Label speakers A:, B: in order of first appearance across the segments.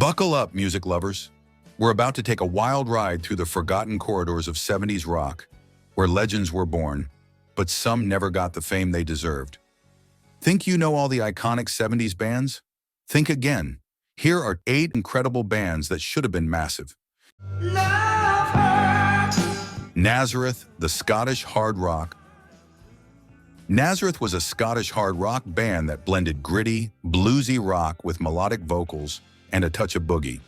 A: Buckle up, music lovers. We're about to take a wild ride through the forgotten corridors of 70s rock, where legends were born, but some never got the fame they deserved. Think you know all the iconic 70s bands? Think again. Here are 8 incredible bands that should have been massive. Nazareth, the Scottish hard rock. Nazareth was a Scottish hard rock band that blended gritty, bluesy rock with melodic vocals and a touch of boogie.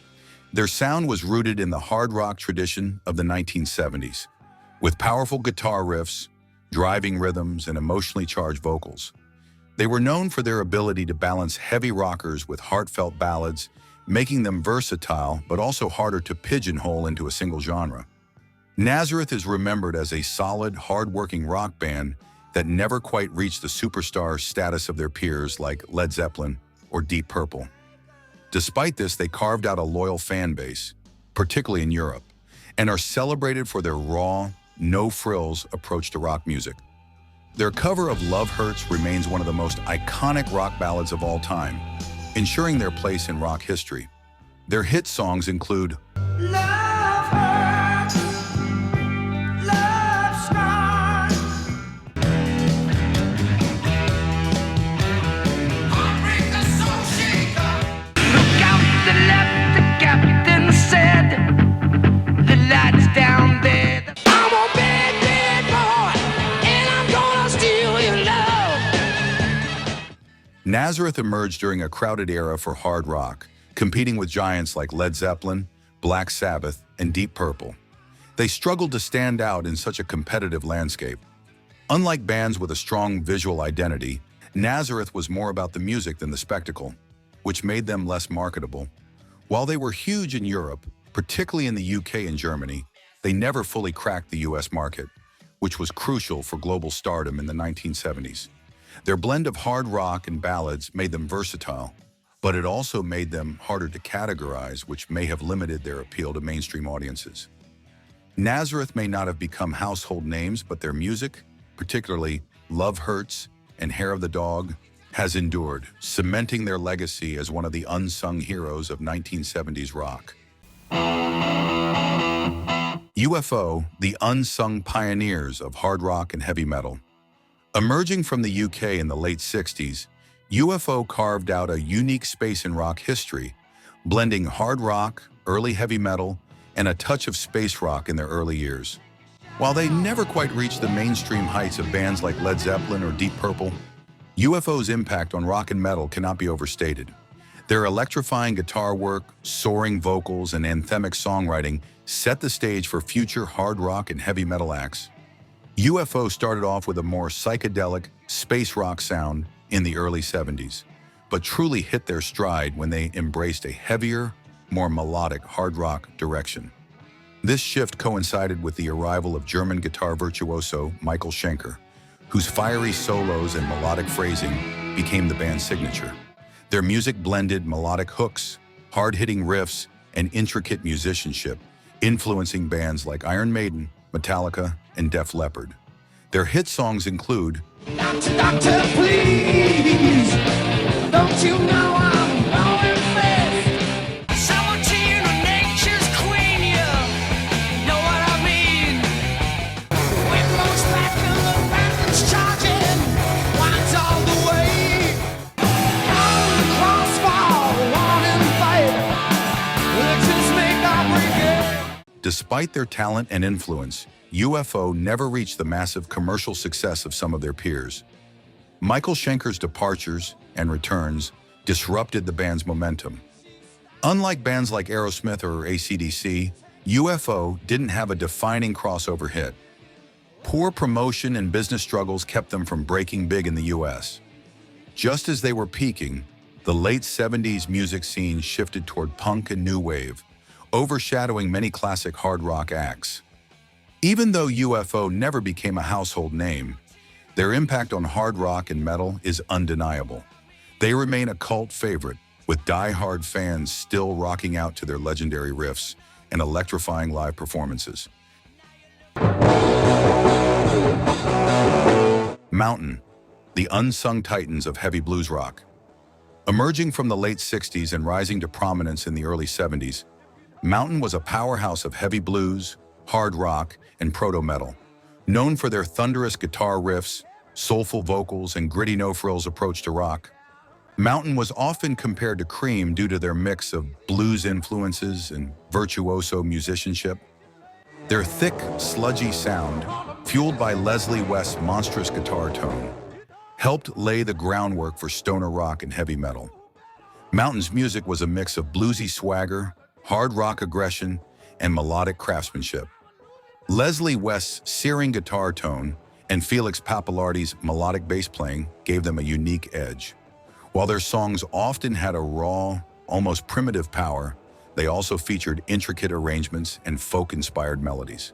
A: Their sound was rooted in the hard rock tradition of the 1970s, with powerful guitar riffs, driving rhythms, and emotionally charged vocals. They were known for their ability to balance heavy rockers with heartfelt ballads, making them versatile but also harder to pigeonhole into a single genre. Nazareth is remembered as a solid, hard-working rock band that never quite reached the superstar status of their peers like Led Zeppelin or Deep Purple. Despite this, they carved out a loyal fan base, particularly in Europe, and are celebrated for their raw, no-frills approach to rock music. Their cover of Love Hurts remains one of the most iconic rock ballads of all time, ensuring their place in rock history. Their hit songs include Love Hurts, Love Scars, Heartbreak the Soul Shaker. Look out to the left, the captain said, the light's down there. I'm a bad boy, and I'm gonna steal your love. Nazareth emerged during a crowded era for hard rock, competing with giants like Led Zeppelin, Black Sabbath, and Deep Purple. They struggled to stand out in such a competitive landscape. Unlike bands with a strong visual identity, Nazareth was more about the music than the spectacle, which made them less marketable. While they were huge in Europe, particularly in the UK and Germany, they never fully cracked the US market, which was crucial for global stardom in the 1970s. Their blend of hard rock and ballads made them versatile, but it also made them harder to categorize, which may have limited their appeal to mainstream audiences. Nazareth may not have become household names, but their music, particularly Love Hurts and Hair of the Dog, has endured, cementing their legacy as one of the unsung heroes of 1970s rock. UFO, the unsung pioneers of hard rock and heavy metal. Emerging from the UK in the late 60s, UFO carved out a unique space in rock history, blending hard rock, early heavy metal, and a touch of space rock in their early years. While they never quite reached the mainstream heights of bands like Led Zeppelin or Deep Purple, UFO's impact on rock and metal cannot be overstated. Their electrifying guitar work, soaring vocals, and anthemic songwriting set the stage for future hard rock and heavy metal acts. UFO started off with a more psychedelic, space rock sound in the early 70s, but truly hit their stride when they embraced a heavier, more melodic hard rock direction. This shift coincided with the arrival of German guitar virtuoso Michael Schenker, whose fiery solos and melodic phrasing became the band's signature. Their music blended melodic hooks, hard-hitting riffs, and intricate musicianship, influencing bands like Iron Maiden, Metallica, and Def Leppard. Their hit songs include Doctor, doctor, please, don't you know I'm going fast? Someone to you, nature's queen, you know what I mean? When most back to the bandits charging, winds all the way. On the crossbar, warning fight, let's just make our break it. Despite their talent and influence, UFO never reached the massive commercial success of some of their peers. Michael Schenker's departures and returns disrupted the band's momentum. Unlike bands like Aerosmith or AC/DC, UFO didn't have a defining crossover hit. Poor promotion and business struggles kept them from breaking big in the US. Just as they were peaking, the late 70s music scene shifted toward punk and new wave, overshadowing many classic hard rock acts. Even though UFO never became a household name, their impact on hard rock and metal is undeniable. They remain a cult favorite, with die-hard fans still rocking out to their legendary riffs and electrifying live performances. Mountain, the unsung titans of heavy blues rock. Emerging from the late 60s and rising to prominence in the early 70s, Mountain was a powerhouse of heavy blues, hard rock, and proto-metal. Known for their thunderous guitar riffs, soulful vocals, and gritty no-frills approach to rock, Mountain was often compared to Cream due to their mix of blues influences and virtuoso musicianship. Their thick, sludgy sound, fueled by Leslie West's monstrous guitar tone, helped lay the groundwork for stoner rock and heavy metal. Mountain's music was a mix of bluesy swagger, hard rock aggression, and melodic craftsmanship. Leslie West's searing guitar tone and Felix Pappalardi's melodic bass playing gave them a unique edge. While their songs often had a raw, almost primitive power, they also featured intricate arrangements and folk-inspired melodies.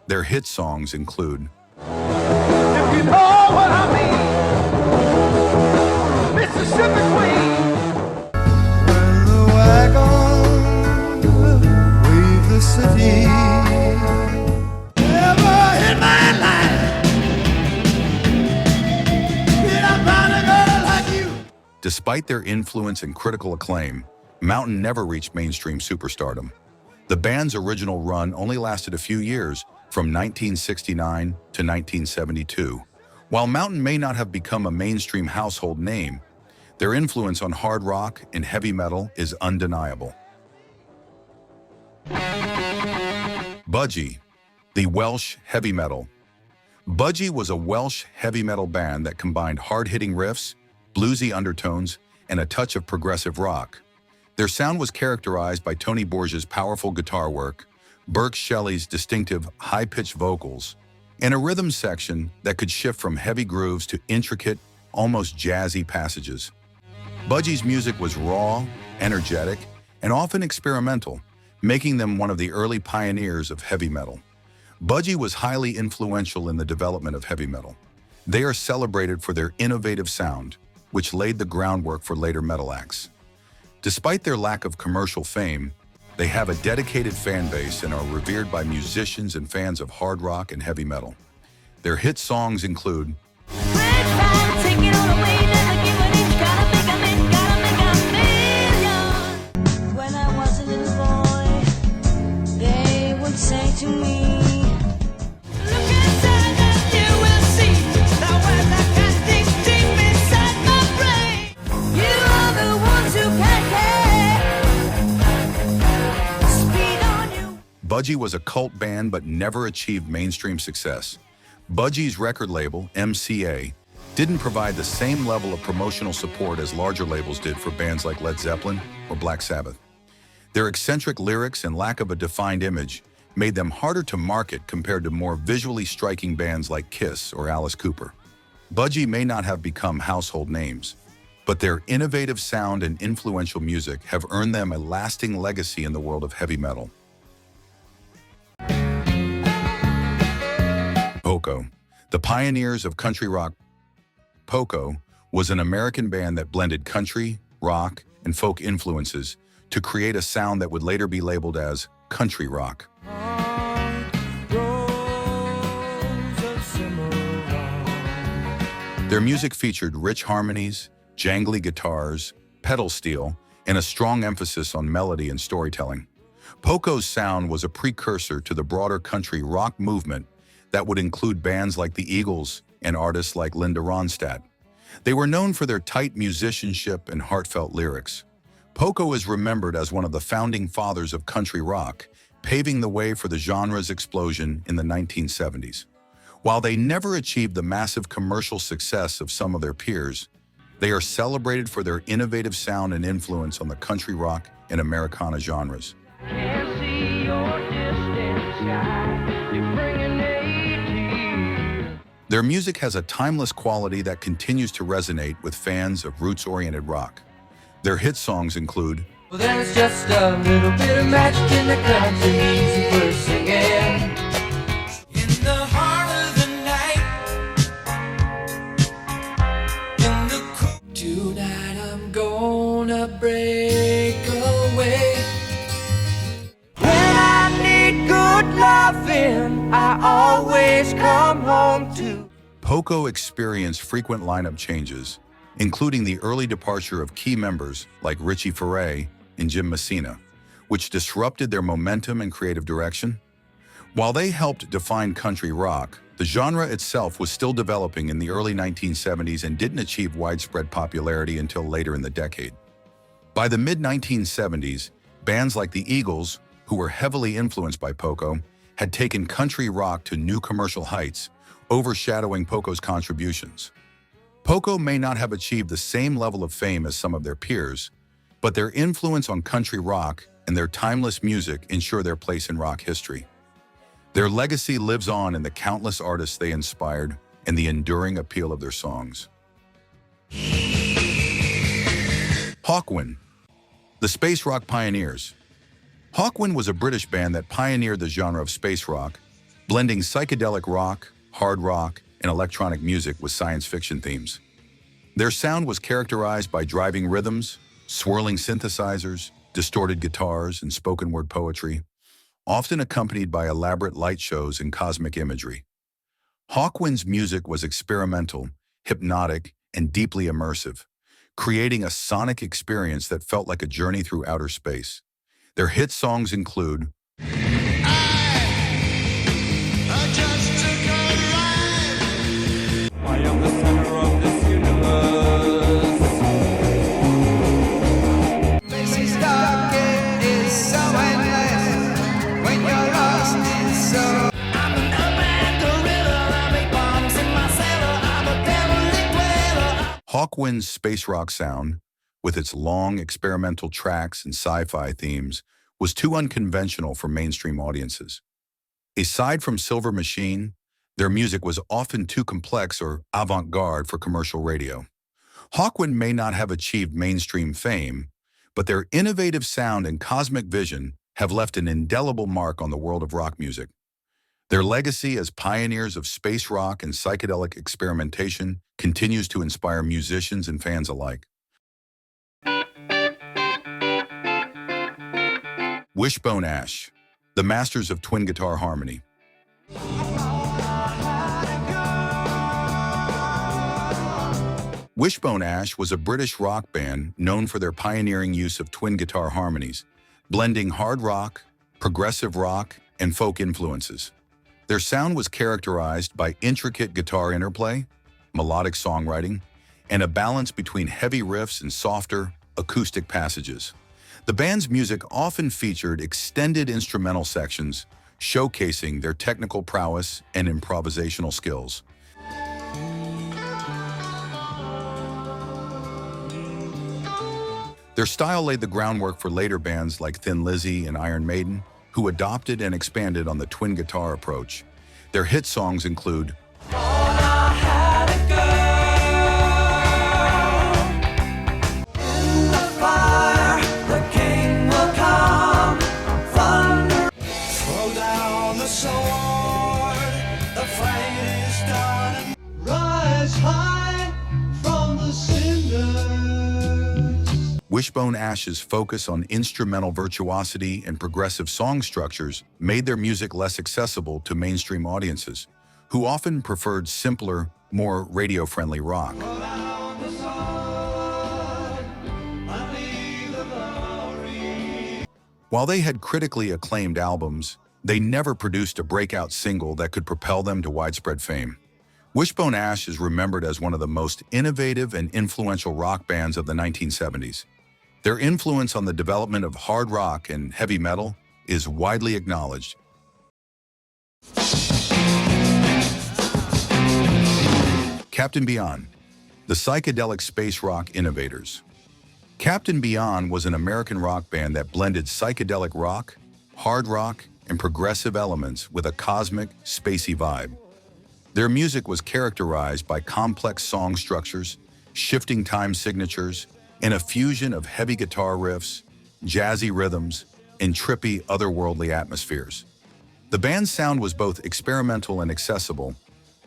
A: Their hit songs include
B: If you know what I mean, Mississippi Queen. When the wagon leave the city, never in my life did I find a girl like you.
A: Despite their influence and critical acclaim, Mountain never reached mainstream superstardom. The band's original run only lasted a few years, from 1969 to 1972. While Mountain may not have become a mainstream household name, their influence on hard rock and heavy metal is undeniable. Budgie, the Welsh heavy metal. Budgie was a Welsh heavy metal band that combined hard-hitting riffs, bluesy undertones, and a touch of progressive rock. Their sound was characterized by Tony Borgia's powerful guitar work, Burke Shelley's distinctive high-pitched vocals, and a rhythm section that could shift from heavy grooves to intricate, almost jazzy passages. Budgie's music was raw, energetic, and often experimental, making them one of the early pioneers of heavy metal. Budgie was highly influential in the development of heavy metal. They are celebrated for their innovative sound, which laid the groundwork for later metal acts. Despite their lack of commercial fame, they have a dedicated fan base and are revered by musicians and fans of hard rock and heavy metal. Their hit songs include
C: When I was a little boy, they would say to me, look inside and you will see the words I can dig deep inside my brain. You are the ones who can care. Speed on you.
A: Budgie was a cult band but never achieved mainstream success. Budgie's record label, MCA, didn't provide the same level of promotional support as larger labels did for bands like Led Zeppelin or Black Sabbath. Their eccentric lyrics and lack of a defined image made them harder to market compared to more visually striking bands like Kiss or Alice Cooper. Budgie may not have become household names, but their innovative sound and influential music have earned them a lasting legacy in the world of heavy metal. Poco, the pioneers of country rock. Poco was an American band that blended country, rock, and folk influences to create a sound that would later be labeled as country rock. Their music featured rich harmonies, jangly guitars, pedal steel, and a strong emphasis on melody and storytelling. Poco's sound was a precursor to the broader country rock movement that would include bands like the Eagles and artists like Linda Ronstadt. They were known for their tight musicianship and heartfelt lyrics. Poco is remembered as one of the founding fathers of country rock, paving the way for the genre's explosion in the 1970s. While they never achieved the massive commercial success of some of their peers, they are celebrated for their innovative sound and influence on the country rock and Americana genres.
B: Can't see your distant sky. You're bringing aid to you.
A: Their music has a timeless quality that continues to resonate with fans of roots-oriented rock. Their hit songs include
D: Well, there's just a little bit of magic in the country music we're singing. In the heart of the night, in the cool. Tonight I'm gonna break away. When I need good loving, I always come home to.
A: Poco experienced frequent lineup changes, including the early departure of key members like Richie Furay and Jim Messina, which disrupted their momentum and creative direction. While they helped define country rock, the genre itself was still developing in the early 1970s and didn't achieve widespread popularity until later in the decade. By the mid-1970s, bands like the Eagles, who were heavily influenced by Poco, had taken country rock to new commercial heights, overshadowing Poco's contributions. Poco may not have achieved the same level of fame as some of their peers, but their influence on country rock and their timeless music ensure their place in rock history. Their legacy lives on in the countless artists they inspired and the enduring appeal of their songs. Hawkwind, the space rock pioneers. Hawkwind was a British band that pioneered the genre of space rock, blending psychedelic rock, hard rock, and electronic music with science fiction themes. Their sound was characterized by driving rhythms, swirling synthesizers, distorted guitars, and spoken word poetry, often accompanied by elaborate light shows and cosmic imagery. Hawkwind's music was experimental, hypnotic, and deeply immersive, creating a sonic experience that felt like a journey through outer space. Their hit songs include
D: I am the center of this universe.
E: Space dark, it is so endless. When you're lost in so. I'm an urban gorilla. I make bombs in my cellar. I'm a derelict dweller.
A: Hawkwind's space rock sound, with its long experimental tracks and sci-fi themes, was too unconventional for mainstream audiences. Aside from Silver Machine, their music was often too complex or avant-garde for commercial radio. Hawkwind may not have achieved mainstream fame, but their innovative sound and cosmic vision have left an indelible mark on the world of rock music. Their legacy as pioneers of space rock and psychedelic experimentation continues to inspire musicians and fans alike. Wishbone Ash, the masters of twin guitar harmony. Wishbone Ash was a British rock band known for their pioneering use of twin guitar harmonies, blending hard rock, progressive rock, and folk influences. Their sound was characterized by intricate guitar interplay, melodic songwriting, and a balance between heavy riffs and softer, acoustic passages. The band's music often featured extended instrumental sections, showcasing their technical prowess and improvisational skills. Their style laid the groundwork for later bands like Thin Lizzy and Iron Maiden, who adopted and expanded on the twin guitar approach. Their hit songs include Wishbone Ash's focus on instrumental virtuosity and progressive song structures made their music less accessible to mainstream audiences, who often preferred simpler, more radio-friendly rock. While they had critically acclaimed albums, they never produced a breakout single that could propel them to widespread fame. Wishbone Ash is remembered as one of the most innovative and influential rock bands of the 1970s. Their influence on the development of hard rock and heavy metal is widely acknowledged. Captain Beyond, the psychedelic space rock innovators. Captain Beyond was an American rock band that blended psychedelic rock, hard rock, and progressive elements with a cosmic, spacey vibe. Their music was characterized by complex song structures, shifting time signatures, and a fusion of heavy guitar riffs, jazzy rhythms, and trippy, otherworldly atmospheres. The band's sound was both experimental and accessible,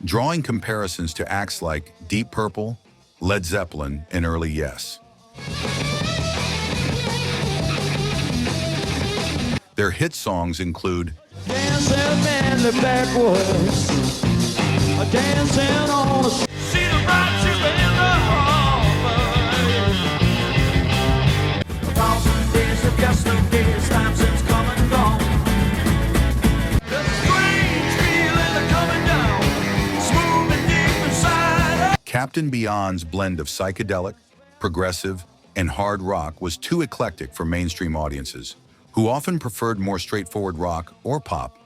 A: drawing comparisons to acts like Deep Purple, Led Zeppelin, and early Yes. Their hit songs include
D: Dancing madly backwards, dancing on the see the right in the hall.
A: Captain Beyond's blend of psychedelic, progressive, and hard rock was too eclectic for mainstream audiences, who often preferred more straightforward rock or pop.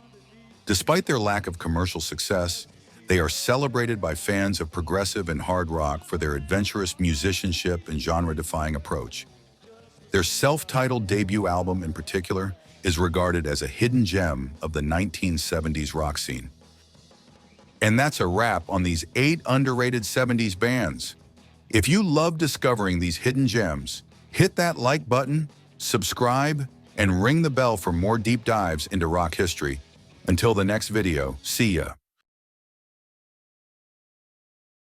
A: Despite their lack of commercial success, they are celebrated by fans of progressive and hard rock for their adventurous musicianship and genre-defying approach. Their self-titled debut album in particular is regarded as a hidden gem of the 1970s rock scene. And that's a wrap on these 8 underrated 70s bands. If you love discovering these hidden gems, hit that like button, subscribe, and ring the bell for more deep dives into rock history. Until the next video, see ya.